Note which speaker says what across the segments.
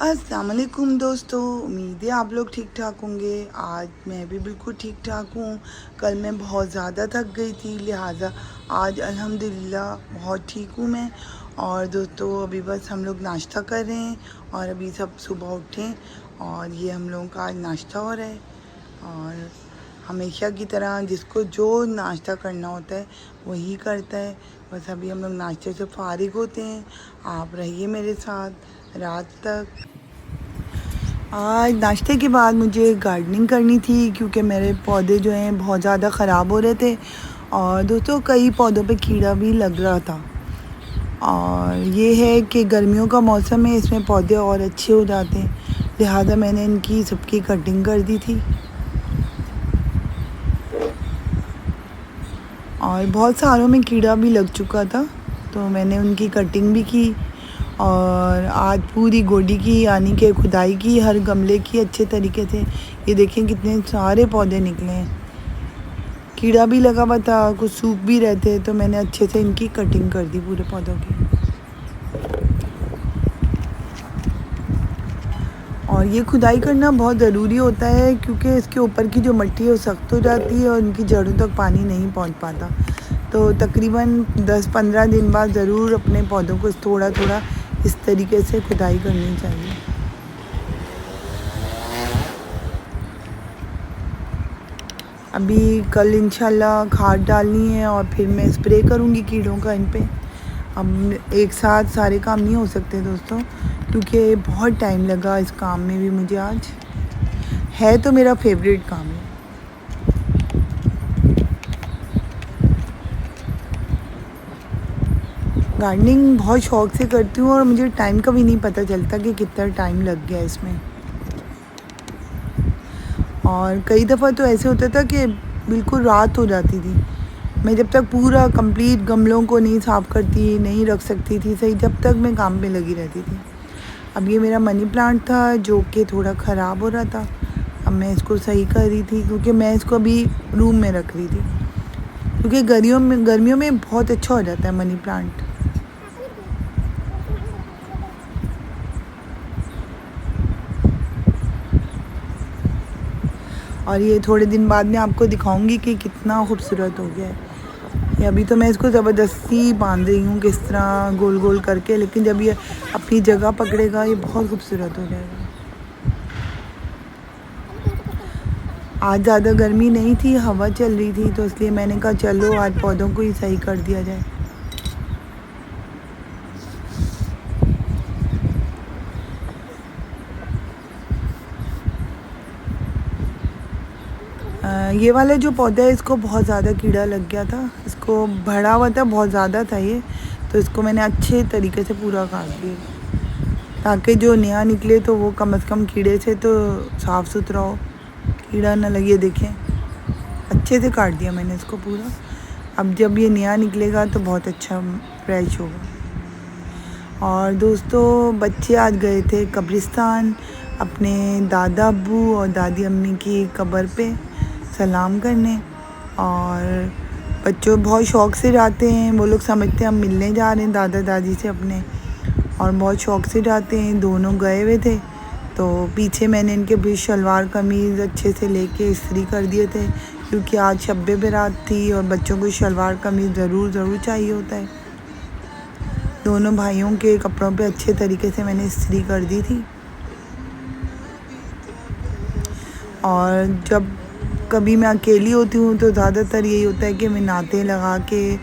Speaker 1: अस्सलाम वालेकुम दोस्तों, उम्मीद है आप लोग ठीक ठाक होंगे। आज मैं भी बिल्कुल ठीक ठाक हूँ। कल मैं बहुत ज़्यादा थक गई थी, लिहाजा आज अल्हम्दुलिल्लाह बहुत ठीक हूँ मैं। और दोस्तों अभी बस हम लोग नाश्ता कर रहे हैं और अभी सब सुबह उठे और ये हम लोगों का आज नाश्ता हो रहा है। और हमेशा की तरह जिसको जो नाश्ता करना होता है वही करता है। बस अभी हम लोग नाश्ते से फारिग होते हैं। आप रहिए मेरे साथ रात तक। आज नाश्ते के बाद मुझे गार्डनिंग करनी थी क्योंकि मेरे पौधे जो हैं बहुत ज़्यादा ख़राब हो रहे थे और दोस्तों कई पौधों पे कीड़ा भी लग रहा था। और ये है कि गर्मियों का मौसम है, इसमें पौधे और अच्छे हो जाते हैं, लिहाजा मैंने इनकी सबकी कटिंग कर दी थी। और बहुत सारों में कीड़ा भी लग चुका था तो मैंने उनकी कटिंग भी की। और आज पूरी गोडी की यानी कि खुदाई की हर गमले की अच्छे तरीके से। ये देखें कितने सारे पौधे निकले हैं। कीड़ा भी लगा हुआ था, कुछ सूख भी रहते, तो मैंने अच्छे से इनकी कटिंग कर दी पूरे पौधों की। और ये खुदाई करना बहुत ज़रूरी होता है क्योंकि इसके ऊपर की जो मिट्टी है वो सख्त हो जाती है और इनकी जड़ों तक पानी नहीं पहुंच पाता। तो तकरीबन 10-15 दिन बाद ज़रूर अपने पौधों को थोड़ा थोड़ा इस तरीके से खुदाई करनी चाहिए। अभी कल इंशाल्लाह खाद डालनी है और फिर मैं स्प्रे करूँगी कीड़ों का इन पे। अब एक साथ सारे काम नहीं हो सकते दोस्तों, क्योंकि बहुत टाइम लगा इस काम में भी मुझे। आज है तो मेरा फेवरेट काम है। गार्डनिंग बहुत शौक़ से करती हूँ और मुझे टाइम का भी नहीं पता चलता कि कितना टाइम लग गया इसमें। और कई दफ़ा तो ऐसे होता था कि बिल्कुल रात हो जाती थी, मैं जब तक पूरा कंप्लीट गमलों को नहीं साफ़ करती, नहीं रख सकती थी सही, जब तक मैं काम में लगी रहती थी। अब ये मेरा मनी प्लांट था जो कि थोड़ा ख़राब हो रहा था, अब मैं इसको सही कर रही थी क्योंकि मैं इसको अभी रूम में रख रही थी, क्योंकि गर्मियों में बहुत अच्छा हो जाता है मनी प्लांट। और ये थोड़े दिन बाद मैं आपको दिखाऊंगी कि कितना खूबसूरत हो गया है। ये अभी तो मैं इसको ज़बरदस्ती बांध रही हूँ किस तरह गोल गोल करके, लेकिन जब ये अपनी जगह पकड़ेगा ये बहुत खूबसूरत हो जाएगा। आज ज़्यादा गर्मी नहीं थी, हवा चल रही थी, तो इसलिए मैंने कहा चलो आज पौधों को ही सही कर दिया जाए। ये वाला जो पौधा है इसको बहुत ज़्यादा कीड़ा लग गया था, इसको भरा हुआ था, बहुत ज़्यादा था ये, तो इसको मैंने अच्छे तरीके से पूरा काट दिया ताकि जो नया निकले तो वो कम से कम कीड़े से तो साफ़ सुथरा हो, कीड़ा ना लगे। देखें अच्छे से काट दिया मैंने इसको पूरा। अब जब ये नया निकलेगा तो बहुत अच्छा फ्रेश होगा। और दोस्तों बच्चे आज गए थे कब्रिस्तान अपने दादा अब्बू और दादी अम्मी की कब्र पे सलाम करने, और बच्चों बहुत शौक़ से जाते हैं, वो लोग समझते हैं हम मिलने जा रहे हैं दादा दादी से अपने, और बहुत शौक़ से जाते हैं। दोनों गए हुए थे तो पीछे मैंने इनके भी शलवार कमीज़ अच्छे से लेके इस्त्री कर दिए थे क्योंकि आज शब्बे बारात थी और बच्चों को शलवार कमीज़ ज़रूर चाहिए होता है। दोनों भाइयों के कपड़ों पे अच्छे तरीके से मैंने इस्त्री कर दी थी। और जब कभी मैं अकेली होती हूँ तो ज़्यादातर यही होता है कि मैं नाते लगा के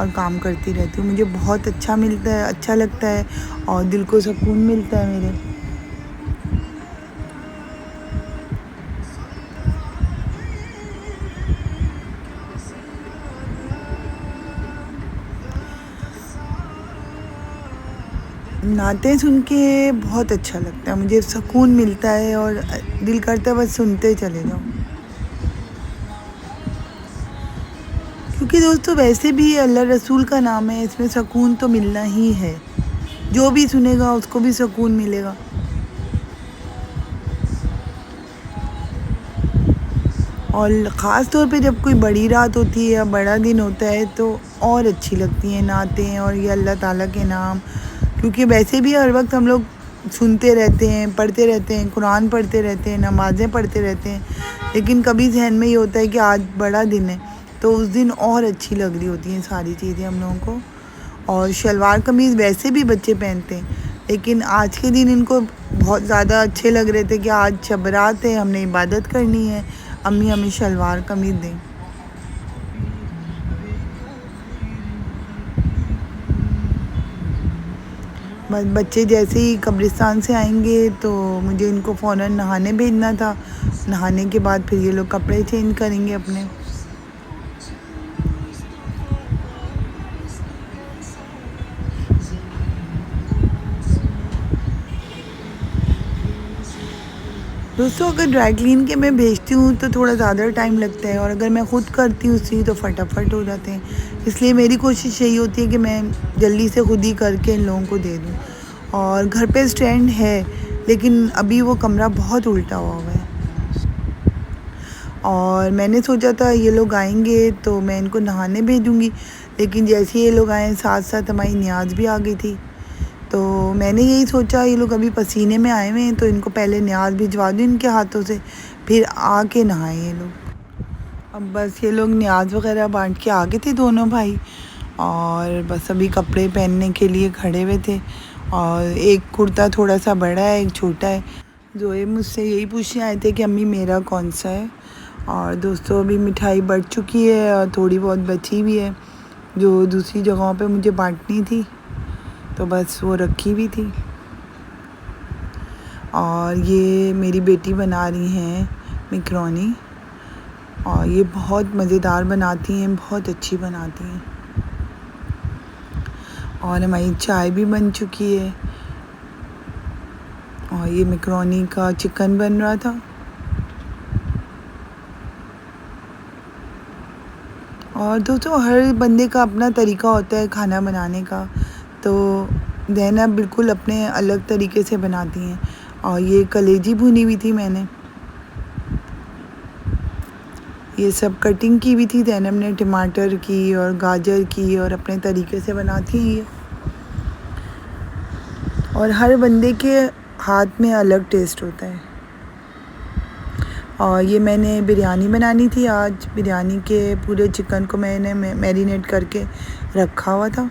Speaker 1: और काम करती रहती हूँ। मुझे बहुत अच्छा मिलता है, अच्छा लगता है और दिल को सुकून मिलता है मेरे। नाते सुन के बहुत अच्छा लगता है, मुझे सुकून मिलता है और दिल करता है बस सुनते चले जाओ। क्योंकि दोस्तों वैसे भी अल्लाह रसूल का नाम है, इसमें सुकून तो मिलना ही है, जो भी सुनेगा उसको भी सुकून मिलेगा। और ख़ास तौर पे जब कोई बड़ी रात होती है या बड़ा दिन होता है तो और अच्छी लगती हैं नातें और ये अल्लाह ताला के नाम, क्योंकि वैसे भी हर वक्त हम लोग सुनते रहते हैं, पढ़ते रहते हैं, कुरान पढ़ते रहते हैं, नमाज़ें पढ़ते रहते हैं, लेकिन कभी जहन में ये होता है कि आज बड़ा दिन है, तो उस दिन और अच्छी लग रही होती हैं सारी चीज़ें हम लोगों को। और शलवार कमीज़ वैसे भी बच्चे पहनते हैं, लेकिन आज के दिन इनको बहुत ज़्यादा अच्छे लग रहे थे कि आज शब रात है, हमने इबादत करनी है, अम्मी हमें शलवार कमीज़ दें। बस बच्चे जैसे ही कब्रिस्तान से आएंगे तो मुझे इनको फ़ौरन नहाने भेजना था। नहाने के बाद फिर ये लोग कपड़े चेंज करेंगे अपने। दोस्तों, अगर ड्राई क्लीन के मैं भेजती हूँ तो थोड़ा ज़्यादा टाइम लगता है, और अगर मैं ख़ुद करती हूँ उसी तो फटाफट हो जाते हैं। इसलिए मेरी कोशिश यही होती है कि मैं जल्दी से खुद ही करके इन लोगों को दे दूँ। और घर पे स्टैंड है, लेकिन अभी वो कमरा बहुत उल्टा हुआ है, और मैंने सोचा था ये लोग आएंगे तो मैं इनको नहाने भेजूँगी, लेकिन जैसे ये लोग आए साथ साथ हमारी नियाज़ भी आ गई थी। तो मैंने यही सोचा ये लोग अभी पसीने में आए हुए हैं, तो इनको पहले न्याज भिजवा दूँ इनके हाथों से, फिर आके नहाएं ये लोग। अब बस ये लोग न्याज वगैरह बांट के आ गए थे दोनों भाई, और बस अभी कपड़े पहनने के लिए खड़े हुए थे। और एक कुर्ता थोड़ा सा बड़ा है, एक छोटा है। जोए मुझसे यही पूछने आए थे कि अम्मी मेरा कौन सा है। और दोस्तों, अभी मिठाई बढ़ चुकी है और थोड़ी बहुत बची भी है जो दूसरी जगहों पे मुझे बांटनी थी, तो बस वो रखी हुई थी। और ये मेरी बेटी बना रही हैं मैकरोनी, और ये बहुत मज़ेदार बनाती हैं, बहुत अच्छी बनाती हैं। और हमारी चाय भी बन चुकी है, और ये मैकरोनी का चिकन बन रहा था। और दोस्तों, हर बंदे का अपना तरीका होता है खाना बनाने का, तो ज़ैनब बिल्कुल अपने अलग तरीके से बनाती हैं। और ये कलेजी भुनी हुई थी मैंने, ये सब कटिंग की हुई थी ज़ैनब ने, टमाटर की और गाजर की, और अपने तरीके से बनाती हैं ये। और हर बंदे के हाथ में अलग टेस्ट होता है। और ये मैंने बिरयानी बनानी थी आज। बिरयानी के पूरे चिकन को मैंने मैरिनेट करके रखा हुआ था।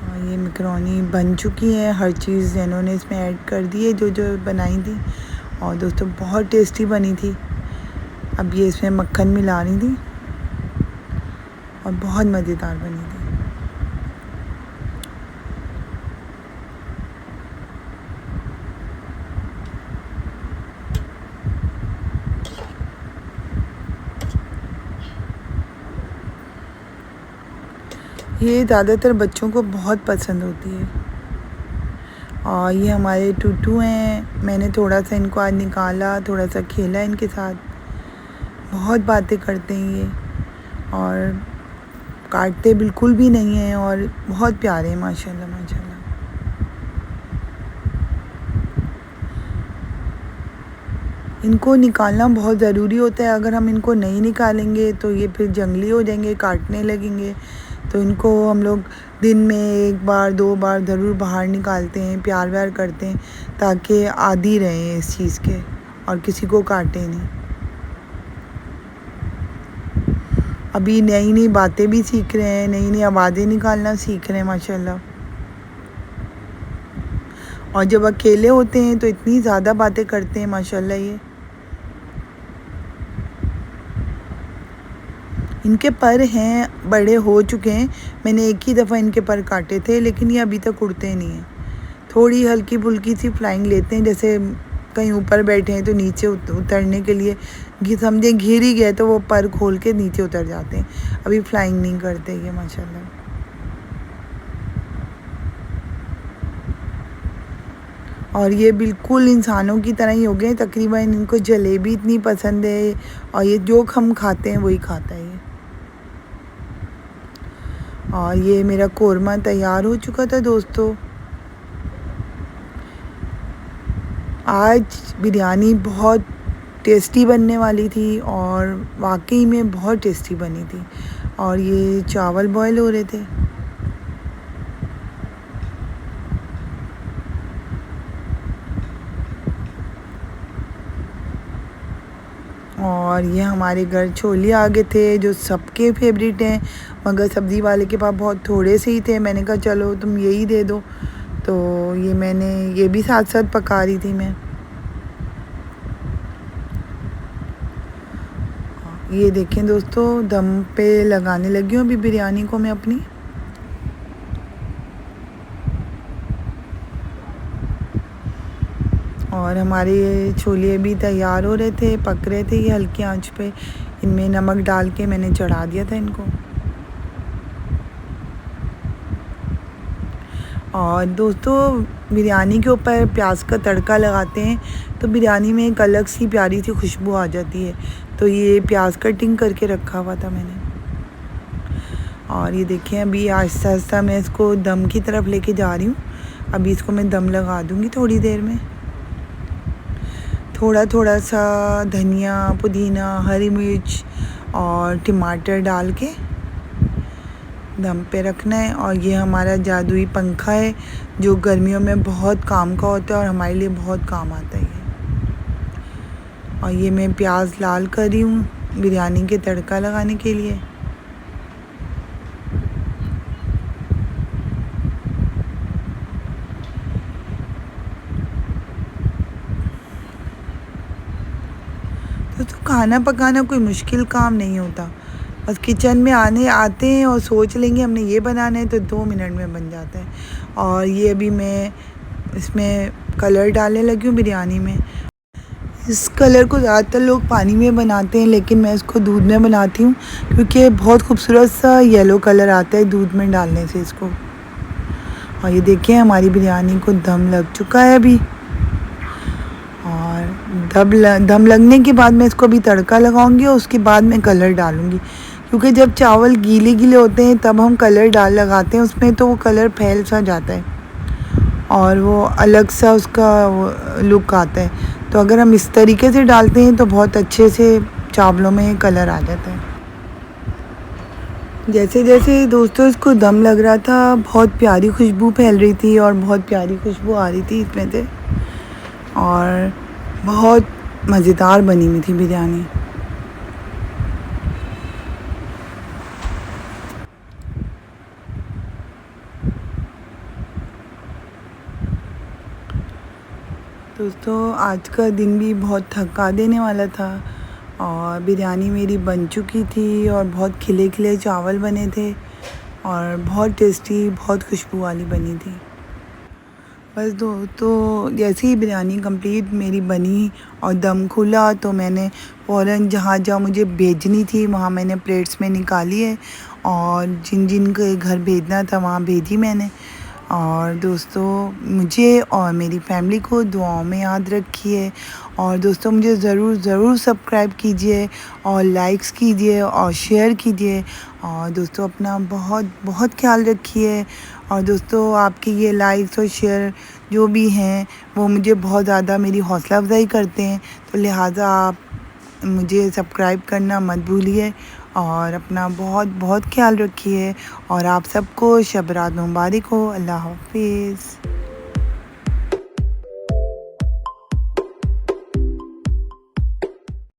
Speaker 1: और ये मैकरोनी बन चुकी है, हर चीज़ इन्होंने इसमें ऐड कर दी है जो जो बनाई थी। और दोस्तों, बहुत टेस्टी बनी थी। अब ये इसमें मक्खन मिला रही थी और बहुत मज़ेदार बनी थी। ये ज़्यादातर बच्चों को बहुत पसंद होती है। और ये हमारे टूटू हैं, मैंने थोड़ा सा इनको आज निकाला, थोड़ा सा खेला इनके साथ। बहुत बातें करते हैं ये, और काटते बिल्कुल भी नहीं हैं, और बहुत प्यारे हैं माशाल्लाह माशाल्लाह। इनको निकालना बहुत ज़रूरी होता है। अगर हम इनको नहीं निकालेंगे तो ये फिर जंगली हो जाएंगे, काटने लगेंगे। तो इनको हम लोग दिन में 1 बार 2 बार ज़रूर बाहर निकालते हैं, प्यार व्यार करते हैं, ताकि आदी रहें इस चीज़ के और किसी को काटे नहीं। अभी नई नई बातें भी सीख रहे हैं, नई नई आवाज़ें निकालना सीख रहे हैं माशाल्लाह। और जब अकेले होते हैं तो इतनी ज़्यादा बातें करते हैं माशाल्लाह। ये इनके पर हैं, बड़े हो चुके हैं। मैंने एक ही दफ़ा इनके पर काटे थे, लेकिन ये अभी तक उड़ते नहीं हैं। थोड़ी हल्की फुल्की सी फ्लाइंग लेते हैं, जैसे कहीं ऊपर बैठे हैं तो नीचे उतरने के लिए समझे घिर ही गए तो वो पर खोल के नीचे उतर जाते हैं। अभी फ्लाइंग नहीं करते ये माशाल्लाह। और ये बिल्कुल इंसानों की तरह ही हो गए तकरीबन। इनको जलेबी इतनी पसंद है, और ये जो हम खाते हैं वही खाता है ये। और ये मेरा कोरमा तैयार हो चुका था दोस्तों। आज बिरयानी बहुत टेस्टी बनने वाली थी, और वाकई में बहुत टेस्टी बनी थी। और ये चावल बॉयल हो रहे थे। और ये हमारे घर छोले आ गए थे जो सबके फेवरेट हैं, मगर सब्ज़ी वाले के पास बहुत थोड़े से ही थे। मैंने कहा चलो तुम यही दे दो, तो ये मैंने ये भी साथ साथ पका रही थी मैं। ये देखें दोस्तों, दम पे लगाने लगी हूँ अभी बिरयानी को मैं अपनी। और हमारे ये छोले भी तैयार हो रहे थे, पक रहे थे ये हल्की आंच पे। इनमें नमक डाल के मैंने चढ़ा दिया था इनको। और दोस्तों बिरयानी के ऊपर प्याज का तड़का लगाते हैं तो बिरयानी में एक अलग सी प्यारी सी खुशबू आ जाती है। तो ये प्याज कटिंग करके रखा हुआ था मैंने। और ये देखें अभी आहिस्ता आहिस्ता मैं इसको दम की तरफ लेके जा रही हूँ। अभी इसको मैं दम लगा दूँगी थोड़ी देर में। थोड़ा थोड़ा सा धनिया, पुदीना, हरी मिर्च और टमाटर डाल के दम पे रखना है। और ये हमारा जादुई पंखा है जो गर्मियों में बहुत काम का होता है और हमारे लिए बहुत काम आता है ये। और ये मैं प्याज लाल कर रही हूँ बिरयानी के तड़का लगाने के लिए। तो खाना पकाना कोई मुश्किल काम नहीं होता, बस किचन में आते हैं और सोच लेंगे हमने ये बनाना है तो 2 मिनट में बन जाता है। और ये अभी मैं इसमें कलर डालने लगी हूँ बिरयानी में। इस कलर को ज़्यादातर लोग पानी में बनाते हैं, लेकिन मैं इसको दूध में बनाती हूँ क्योंकि बहुत खूबसूरत सा येलो कलर आता है दूध में डालने से इसको। और ये देखिए हमारी बिरयानी को दम लग चुका है अभी। और दम लगने के बाद मैं इसको अभी तड़का लगाऊंगी और उसके बाद मैं कलर डालूंगी, क्योंकि जब चावल गीले गीले होते हैं तब हम कलर लगाते हैं उसमें, तो वो कलर फैल सा जाता है और वो अलग सा उसका लुक आता है। तो अगर हम इस तरीके से डालते हैं तो बहुत अच्छे से चावलों में कलर आ जाता है। जैसे जैसे दोस्तों इसको दम लग रहा था बहुत प्यारी खुशबू फैल रही थी और बहुत प्यारी खुशबू आ रही थी इसमें से, और बहुत मज़ेदार बनी हुई थी बिरयानी। दोस्तों आज का दिन भी बहुत थका देने वाला था और बिरयानी मेरी बन चुकी थी और बहुत खिले खिले चावल बने थे और बहुत टेस्टी, बहुत खुशबू वाली बनी थी। बस दोस्तों जैसे ही बिरयानी कंप्लीट मेरी बनी और दम खुला तो मैंने फ़ौरन जहाँ जहाँ मुझे भेजनी थी वहाँ मैंने प्लेट्स में निकाली है और जिन जिन के घर भेजना था वहाँ भेजी मैंने। और दोस्तों मुझे और मेरी फैमिली को दुआओं में याद रखिए। और दोस्तों मुझे ज़रूर सब्सक्राइब कीजिए और लाइक्स कीजिए और शेयर कीजिए। और दोस्तों अपना बहुत बहुत ख्याल रखिए। और दोस्तों आपके ये लाइक्स और शेयर जो भी हैं वो मुझे बहुत ज़्यादा मेरी हौसला अफजाई करते हैं, तो लिहाजा आप मुझे सब्सक्राइब करना मत भूलिए। और अपना बहुत बहुत ख्याल रखिए और आप सबको शब रात मुबारक हो। अल्लाह हाफिज़।